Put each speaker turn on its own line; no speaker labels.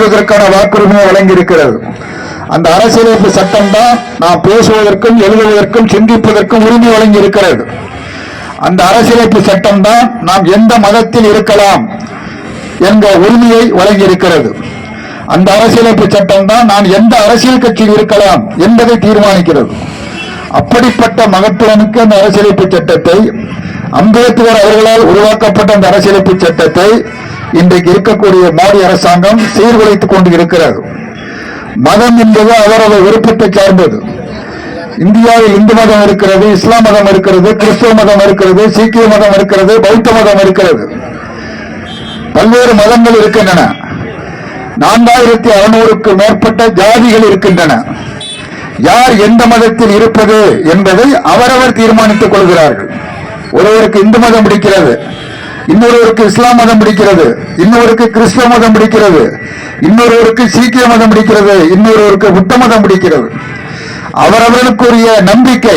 எழுதுவதற்கான வாக்குரிமையை வழங்கியிருக்கிறது. அந்த அரசியலமைப்பு சட்டம் தான் நாம் பேசுவதற்கும் எழுதுவதற்கும் சிந்திப்பதற்கும் உரிமை வழங்கி இருக்கிறது. அந்த அரசியலமைப்பு சட்டம் தான் நாம் எந்த மதத்தில் இருக்கலாம் என்ற உரிமையை வழங்கி இருக்கிறது. அந்த அரசியலமைப்பு சட்டம் தான் நான் எந்த அரசியல் கட்சியில் இருக்கலாம் என்பதை தீர்மானிக்கிறது. அப்படிப்பட்ட மகத்துவமிக்க அந்த அரசியலமைப்பு சட்டத்தை, அம்பேத்கர் அவர்களால் உருவாக்கப்பட்ட அந்த அரசியலமைப்பு சட்டத்தை இன்றைக்கு இருக்கக்கூடிய மோடி அரசாங்கம் சீர்குலைத்துக் கொண்டு இருக்கிறது. மதம் என்பது அவரது விருப்பத்தை சார்ந்தது. இந்தியாவில் இந்து மதம் இருக்கிறது, இஸ்லாம் மதம் இருக்கிறது, கிறிஸ்துவ மதம் இருக்கிறது, சீக்கிய மதம் இருக்கிறது, பௌத்த மதம் இருக்கிறது, பல்வேறு மதங்கள் இருக்கின்றன. 4600க்கும் மேற்பட்ட ஜாதிகள் இருக்கின்றன. யார் எந்த மதத்தில் இருப்பது என்பதை அவரவர் தீர்மானித்துக் கொள்கிறார்கள். ஒருவருக்கு இந்து மதம் பிடிக்கிறது, இன்னொருவருக்கு இஸ்லாம் மதம் பிடிக்கிறது, இன்னொருக்கு கிறிஸ்துவ மதம் பிடிக்கிறது, இன்னொருவருக்கு சீக்கிய மதம் பிடிக்கிறது, இன்னொருவருக்கு புத்த மதம் பிடிக்கிறது. அவரவர்களுக்குரிய நம்பிக்கை